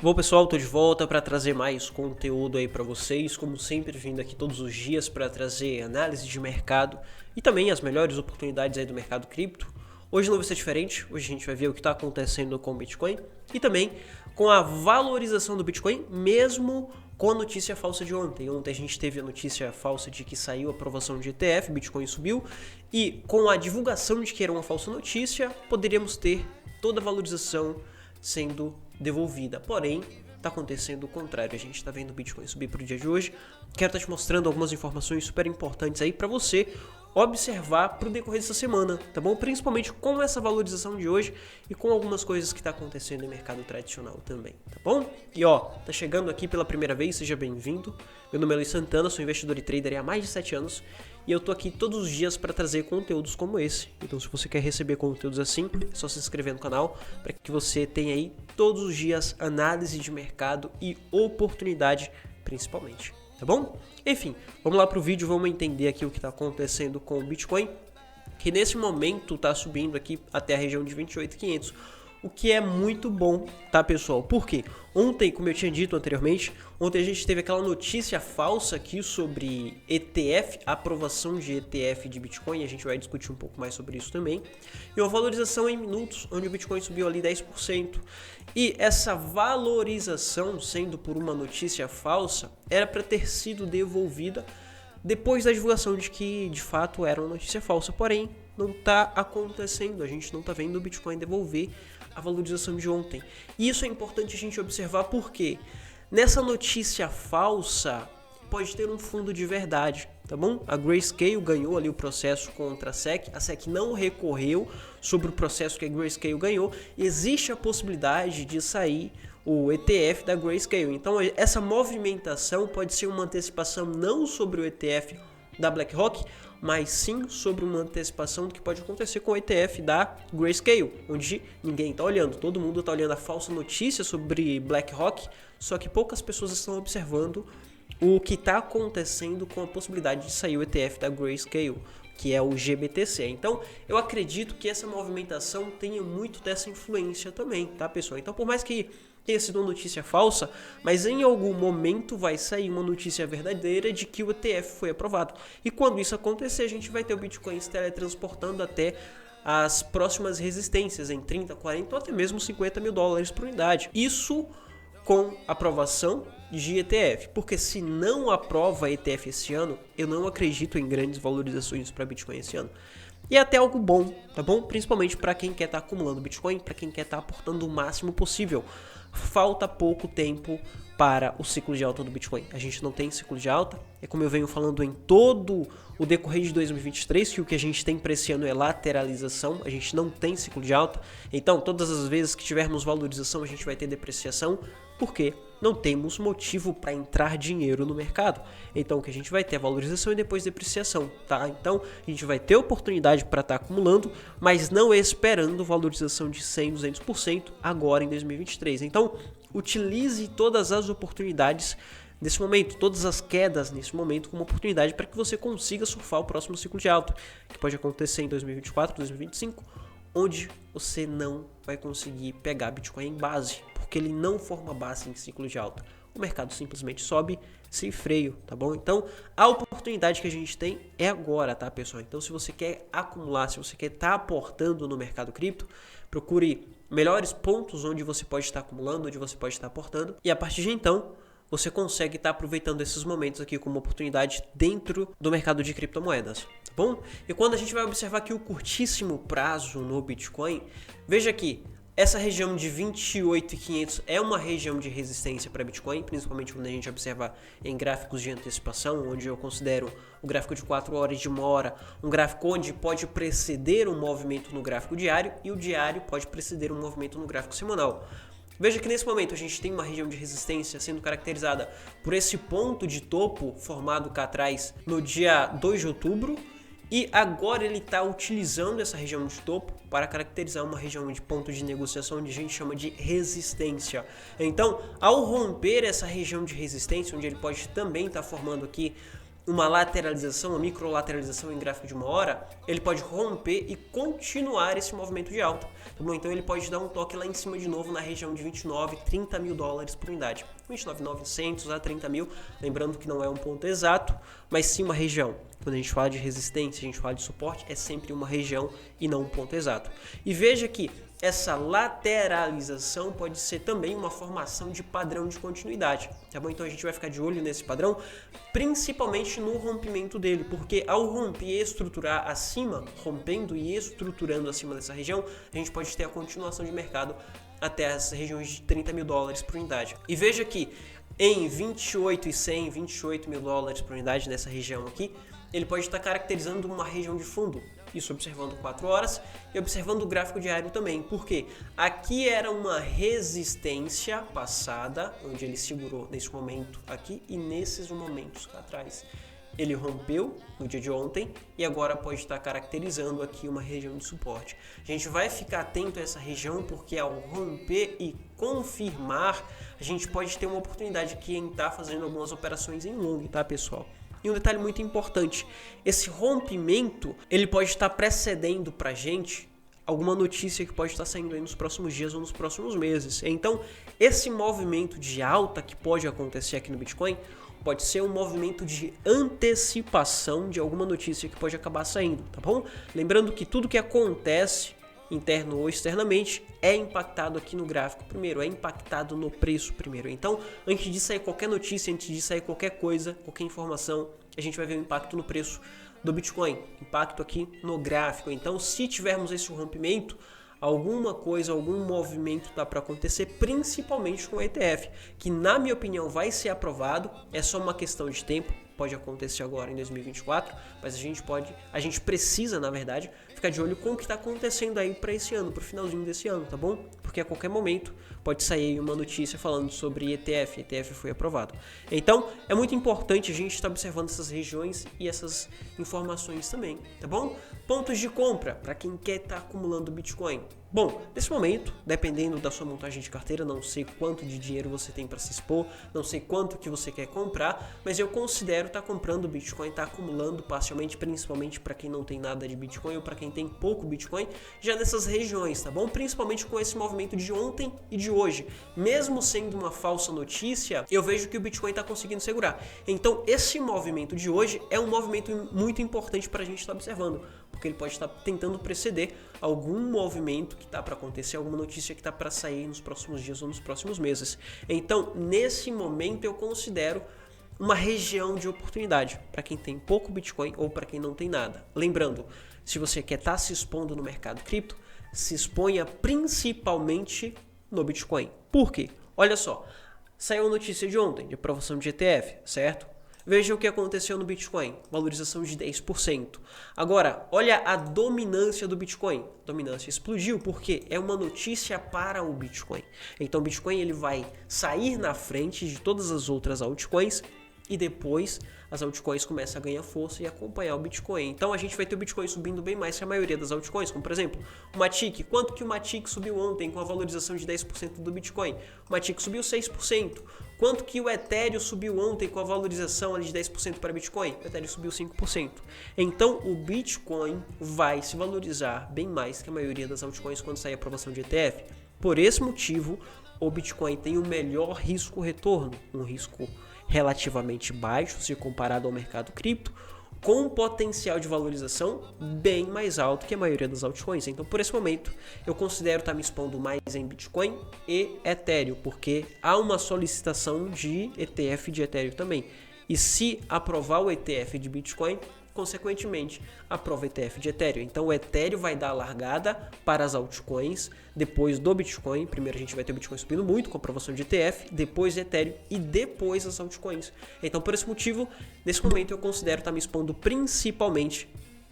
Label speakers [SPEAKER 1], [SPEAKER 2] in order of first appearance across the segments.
[SPEAKER 1] Bom pessoal, tô de volta para trazer mais conteúdo aí para vocês, como sempre vindo aqui todos os dias para trazer análise de mercado e também as melhores oportunidades aí do mercado cripto. Hoje não vai ser diferente, hoje a gente vai ver o que está acontecendo com o Bitcoin e também com a valorização do Bitcoin, mesmo com a notícia falsa de ontem. Ontem a gente teve a notícia falsa de que saiu a aprovação de ETF, Bitcoin subiu, e com a divulgação de que era uma falsa notícia, poderíamos ter toda a valorização sendo devolvida. Porém, está acontecendo o contrário. A gente está vendo o Bitcoin subir para o dia de hoje. Quero estar te mostrando algumas informações super importantes aí para você observar para o decorrer dessa semana, tá bom? Principalmente com essa valorização de hoje e com algumas coisas que está acontecendo no mercado tradicional também, tá bom? E ó, tá chegando aqui pela primeira vez, seja bem-vindo. Meu nome é Luiz Santana, sou investidor e trader há mais de 7 anos e eu tô aqui todos os dias para trazer conteúdos como esse. Então, se você quer receber conteúdos assim, é só se inscrever no canal para que você tenha aí todos os dias análise de mercado e oportunidade, principalmente. Tá bom? Enfim, vamos lá pro vídeo, vamos entender aqui o que está acontecendo com o Bitcoin, que nesse momento está subindo aqui até a região de 28.500, o que é muito bom, tá pessoal? Por quê? Ontem, como eu tinha dito anteriormente, ontem a gente teve aquela notícia falsa aqui sobre ETF, aprovação de ETF de Bitcoin, a gente vai discutir um pouco mais sobre isso também, e uma valorização em minutos, onde o Bitcoin subiu ali 10%, e essa valorização, sendo por uma notícia falsa, era para ter sido devolvida depois da divulgação de que de fato era uma notícia falsa, porém não está acontecendo, a gente não está vendo o Bitcoin devolver a valorização de ontem. E isso é importante a gente observar porque nessa notícia falsa pode ter um fundo de verdade, tá bom? A Grayscale ganhou ali o processo contra a SEC não recorreu sobre o processo que a Grayscale ganhou, existe a possibilidade de sair o ETF da Grayscale. Então essa movimentação pode ser uma antecipação não sobre o ETF da BlackRock, mas sim sobre uma antecipação do que pode acontecer com o ETF da Grayscale, onde ninguém está olhando, todo mundo está olhando a falsa notícia sobre BlackRock, só que poucas pessoas estão observando o que está acontecendo com a possibilidade de sair o ETF da Grayscale, que é o GBTC. Então, eu acredito que essa movimentação tenha muito dessa influência também, tá, pessoal? Então, por mais que tenha sido uma notícia falsa, mas em algum momento vai sair uma notícia verdadeira de que o ETF foi aprovado. E quando isso acontecer, a gente vai ter o Bitcoin se teletransportando até as próximas resistências em 30, 40 ou até mesmo 50 mil dólares por unidade. Isso com aprovação de ETF, porque se não aprova ETF esse ano, eu não acredito em grandes valorizações para Bitcoin esse ano. E é até algo bom, tá bom? Principalmente para quem quer estar acumulando Bitcoin, para quem quer estar aportando o máximo possível. Falta pouco tempo para o ciclo de alta do Bitcoin. A gente não tem ciclo de alta, é como eu venho falando em todo o decorrer de 2023, que o que a gente tem para esse ano é lateralização, a gente não tem ciclo de alta. Então, todas as vezes que tivermos valorização, a gente vai ter depreciação, porque não temos motivo para entrar dinheiro no mercado. Então, o que a gente vai ter é valorização e depois depreciação, tá? Então, a gente vai ter oportunidade para estar acumulando, mas não esperando valorização de 100, 200% agora em 2023. Então, utilize todas as oportunidades nesse momento, todas as quedas nesse momento como oportunidade para que você consiga surfar o próximo ciclo de alta, que pode acontecer em 2024, 2025, onde você não vai conseguir pegar Bitcoin em base, porque ele não forma base em ciclo de alta. O mercado simplesmente sobe sem freio, tá bom? Então, a oportunidade que a gente tem é agora, tá, pessoal? Então, se você quer acumular, se você quer estar aportando no mercado cripto, procure melhores pontos onde você pode estar acumulando, onde você pode estar aportando, e a partir de então, você consegue estar aproveitando esses momentos aqui como oportunidade dentro do mercado de criptomoedas, tá bom? E quando a gente vai observar aqui o curtíssimo prazo no Bitcoin, veja aqui, essa região de 28.500 é uma região de resistência para Bitcoin, principalmente quando a gente observa em gráficos de antecipação, onde eu considero o gráfico de 4 horas, de 1 hora, um gráfico onde pode preceder um movimento no gráfico diário e o diário pode preceder um movimento no gráfico semanal. Veja que nesse momento a gente tem uma região de resistência sendo caracterizada por esse ponto de topo formado cá atrás no dia 2 de outubro, e agora ele está utilizando essa região de topo para caracterizar uma região de ponto de negociação onde a gente chama de resistência. Então, ao romper essa região de resistência, onde ele pode também estar formando aqui uma lateralização, uma microlateralização em gráfico de uma hora, ele pode romper e continuar esse movimento de alta. Tá bom? Então ele pode dar um toque lá em cima de novo na região de 29, 30 mil dólares por unidade. 29.900 a 30 mil, lembrando que não é um ponto exato, mas sim uma região. Quando a gente fala de resistência, a gente fala de suporte, é sempre uma região e não um ponto exato. E veja que essa lateralização pode ser também uma formação de padrão de continuidade, tá bom? Então a gente vai ficar de olho nesse padrão, principalmente no rompimento dele, porque ao romper e estruturar acima, rompendo e estruturando acima dessa região, a gente pode ter a continuação de mercado até as regiões de 30 mil dólares por unidade. E veja que em 28.100, 28 mil dólares por unidade nessa região aqui, ele pode estar caracterizando uma região de fundo. Isso observando 4 horas e observando o gráfico diário também, porque aqui era uma resistência passada, onde ele segurou nesse momento aqui e nesses momentos cá atrás. Ele rompeu no dia de ontem e agora pode estar caracterizando aqui uma região de suporte. A gente vai ficar atento a essa região porque ao romper e confirmar, a gente pode ter uma oportunidade aqui em estar fazendo algumas operações em long, tá, pessoal? E um detalhe muito importante, esse rompimento, ele pode estar precedendo pra gente alguma notícia que pode estar saindo aí nos próximos dias ou nos próximos meses. Então, esse movimento de alta que pode acontecer aqui no Bitcoin, pode ser um movimento de antecipação de alguma notícia que pode acabar saindo, tá bom? Lembrando que tudo que acontece, interno ou externamente, é impactado aqui no gráfico primeiro, é impactado no preço primeiro. Então, antes de sair qualquer notícia, antes de sair qualquer coisa, qualquer informação, a gente vai ver o impacto no preço do Bitcoin, impacto aqui no gráfico. Então, se tivermos esse rompimento, alguma coisa, algum movimento tá para acontecer, principalmente com o ETF, que na minha opinião vai ser aprovado, é só uma questão de tempo. Pode acontecer agora em 2024, mas a gente precisa, na verdade, ficar de olho com o que está acontecendo aí para esse ano, para o finalzinho desse ano, tá bom? Porque a qualquer momento pode sair uma notícia falando sobre ETF, ETF foi aprovado. Então, é muito importante a gente estar observando essas regiões e essas informações também, tá bom? Pontos de compra para quem quer estar acumulando Bitcoin. Bom, nesse momento, dependendo da sua montagem de carteira, não sei quanto de dinheiro você tem para se expor, não sei quanto que você quer comprar, mas eu considero estar comprando Bitcoin, estar acumulando parcialmente, principalmente para quem não tem nada de Bitcoin ou para quem tem pouco Bitcoin, já nessas regiões, tá bom? Principalmente com esse movimento de ontem e de hoje. Mesmo sendo uma falsa notícia, eu vejo que o Bitcoin está conseguindo segurar. Então, esse movimento de hoje é um movimento muito importante para a gente estar observando, porque ele pode estar tentando preceder algum movimento que está para acontecer, alguma notícia que está para sair nos próximos dias ou nos próximos meses. Então, nesse momento, eu considero uma região de oportunidade para quem tem pouco Bitcoin ou para quem não tem nada. Lembrando, se você quer estar se expondo no mercado cripto, se exponha principalmente no Bitcoin. Por quê? Olha só, saiu a notícia de ontem de aprovação de ETF, certo? Veja o que aconteceu no Bitcoin, valorização de 10%. Agora, olha a dominância do Bitcoin. A dominância explodiu porque é uma notícia para o Bitcoin. Então o Bitcoin ele vai sair na frente de todas as outras altcoins e depois as altcoins começam a ganhar força e acompanhar o Bitcoin. Então a gente vai ter o Bitcoin subindo bem mais que a maioria das altcoins, como por exemplo, o Matic. Quanto que o Matic subiu ontem com a valorização de 10% do Bitcoin? O Matic subiu 6%. Quanto que o Ethereum subiu ontem com a valorização ali de 10% para Bitcoin? O Ethereum subiu 5%. Então o Bitcoin vai se valorizar bem mais que a maioria das altcoins quando sair a aprovação de ETF. Por esse motivo, o Bitcoin tem o melhor risco-retorno, um risco relativamente baixo se comparado ao mercado cripto, com um potencial de valorização bem mais alto que a maioria das altcoins. Então, por esse momento, eu considero estar me expondo mais em Bitcoin e Ethereum, porque há uma solicitação de ETF de Ethereum também. E se aprovar o ETF de Bitcoin, consequentemente, aprova o ETF de Ethereum. Então, o Ethereum vai dar a largada para as altcoins depois do Bitcoin. Primeiro a gente vai ter o Bitcoin subindo muito com a aprovação de ETF, depois Ethereum e depois as altcoins. Então, por esse motivo, nesse momento eu considero estar me expondo principalmente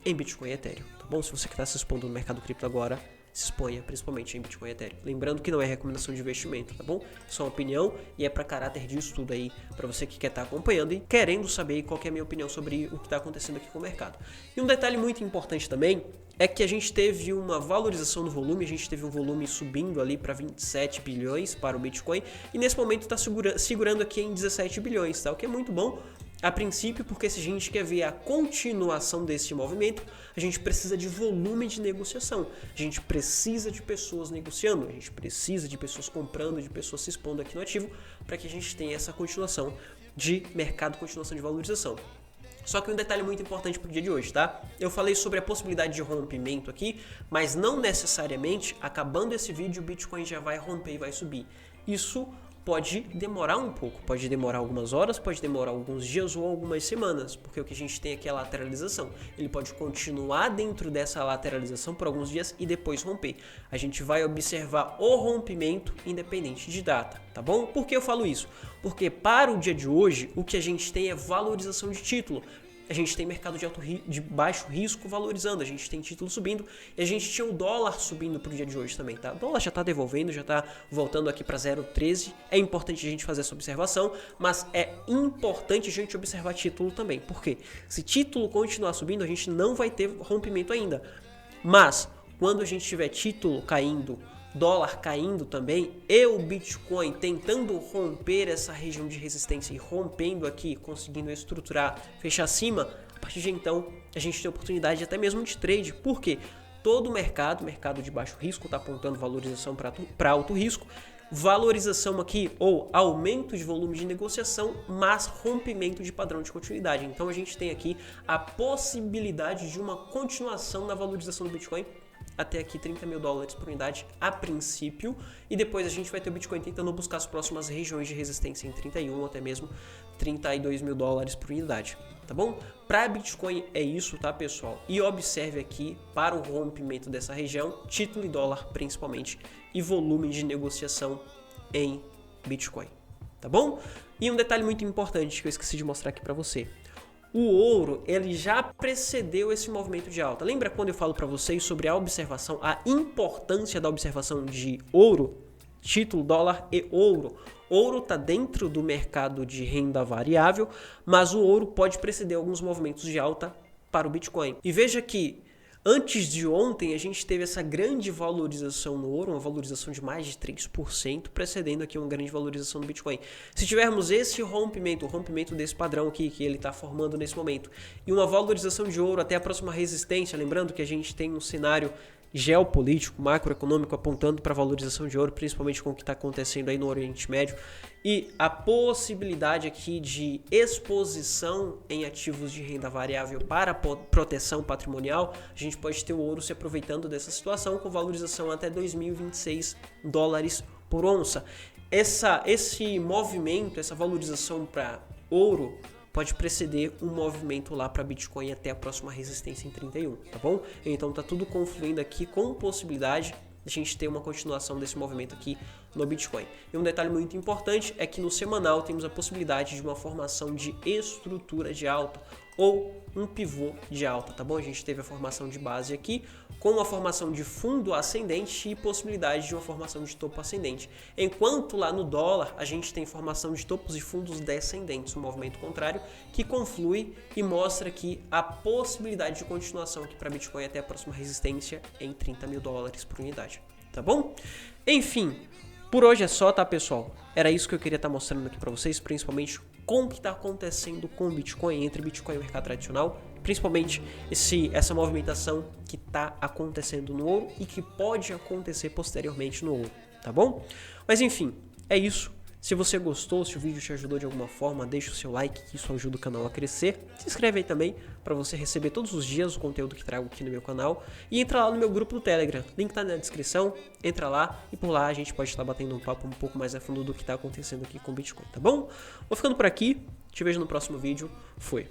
[SPEAKER 1] em Bitcoin e Ethereum. Tá bom? Se você que está se expondo no mercado cripto agora, se exponha principalmente em Bitcoin e Ethereum. Lembrando que não é recomendação de investimento, tá bom? É só uma opinião e é para caráter de estudo aí, para você que quer estar acompanhando e querendo saber qual que é a minha opinião sobre o que está acontecendo aqui com o mercado. E um detalhe muito importante também é que a gente teve uma valorização do volume, a gente teve um volume subindo ali para 27 bilhões para o Bitcoin e nesse momento está segurando aqui em 17 bilhões, tá? O que é muito bom. A princípio, porque se a gente quer ver a continuação desse movimento, a gente precisa de volume de negociação, a gente precisa de pessoas negociando, a gente precisa de pessoas comprando, de pessoas se expondo aqui no ativo, para que a gente tenha essa continuação de mercado, continuação de valorização. Só que um detalhe muito importante para o dia de hoje, tá? Eu falei sobre a possibilidade de rompimento aqui, mas não necessariamente, acabando esse vídeo, o Bitcoin já vai romper e vai subir. Isso pode demorar um pouco, pode demorar algumas horas, pode demorar alguns dias ou algumas semanas, porque o que a gente tem aqui é a lateralização. Ele pode continuar dentro dessa lateralização por alguns dias e depois romper. A gente vai observar o rompimento independente de data, tá bom? Por que eu falo isso? Porque para o dia de hoje, o que a gente tem é valorização de título. A gente tem mercado de baixo risco valorizando, a gente tem título subindo e a gente tinha o dólar subindo para o dia de hoje também, tá? O dólar já está devolvendo, já está voltando aqui para 0,13. É importante a gente fazer essa observação, mas é importante a gente observar título também. Por quê? Se título continuar subindo, a gente não vai ter rompimento ainda. Mas quando a gente tiver título caindo, dólar caindo também e o Bitcoin tentando romper essa região de resistência e rompendo aqui, conseguindo estruturar, fechar acima, a partir de então a gente tem oportunidade até mesmo de trade. Por quê? Todo mercado de baixo risco está apontando valorização para alto risco, valorização aqui ou aumento de volume de negociação, mas rompimento de padrão de continuidade. Então a gente tem aqui a possibilidade de uma continuação na valorização do Bitcoin até aqui 30 mil dólares por unidade a princípio, e depois a gente vai ter o Bitcoin tentando buscar as próximas regiões de resistência em 31 ou até mesmo 32 mil dólares por unidade, tá bom? Para Bitcoin é isso, tá, pessoal? E observe aqui para o rompimento dessa região, título e dólar principalmente, e volume de negociação em Bitcoin, tá bom? E um detalhe muito importante que eu esqueci de mostrar aqui para você. O ouro, ele já precedeu esse movimento de alta. Lembra quando eu falo para vocês sobre a observação, a importância da observação de ouro, título, dólar e ouro? Ouro está dentro do mercado de renda variável, mas o ouro pode preceder alguns movimentos de alta para o Bitcoin. E veja que antes de ontem a gente teve essa grande valorização no ouro, uma valorização de mais de 3%, precedendo aqui uma grande valorização do Bitcoin. Se tivermos esse rompimento, o rompimento desse padrão aqui que ele está formando nesse momento, e uma valorização de ouro até a próxima resistência, lembrando que a gente tem um cenário geopolítico, macroeconômico apontando para a valorização de ouro, principalmente com o que está acontecendo aí no Oriente Médio, e a possibilidade aqui de exposição em ativos de renda variável para proteção patrimonial, a gente pode ter o ouro se aproveitando dessa situação com valorização até 2026 dólares por onça. Esse movimento, essa valorização para ouro pode preceder um movimento lá para Bitcoin até a próxima resistência em 31, tá bom? Então tá tudo confluindo aqui com possibilidade de a gente ter uma continuação desse movimento aqui no Bitcoin. E um detalhe muito importante é que no semanal temos a possibilidade de uma formação de estrutura de alta ou um pivô de alta, tá bom? A gente teve a formação de base aqui com uma formação de fundo ascendente e possibilidade de uma formação de topo ascendente. Enquanto lá no dólar a gente tem formação de topos e fundos descendentes, um movimento contrário que conflui e mostra aqui a possibilidade de continuação aqui para Bitcoin até a próxima resistência em 30 mil dólares por unidade, tá bom? Enfim, por hoje é só, tá, pessoal? Era isso que eu queria estar mostrando aqui para vocês, principalmente com o que está acontecendo com o Bitcoin, entre Bitcoin e o mercado tradicional, principalmente essa movimentação que está acontecendo no ouro e que pode acontecer posteriormente no ouro, tá bom? Mas enfim, é isso. Se você gostou, se o vídeo te ajudou de alguma forma, deixa o seu like, que isso ajuda o canal a crescer. Se inscreve aí também para você receber todos os dias o conteúdo que trago aqui no meu canal. E entra lá no meu grupo do Telegram, link tá na descrição, entra lá e por lá a gente pode estar batendo um papo um pouco mais a fundo do que está acontecendo aqui com o Bitcoin, tá bom? Vou ficando por aqui, te vejo no próximo vídeo, fui!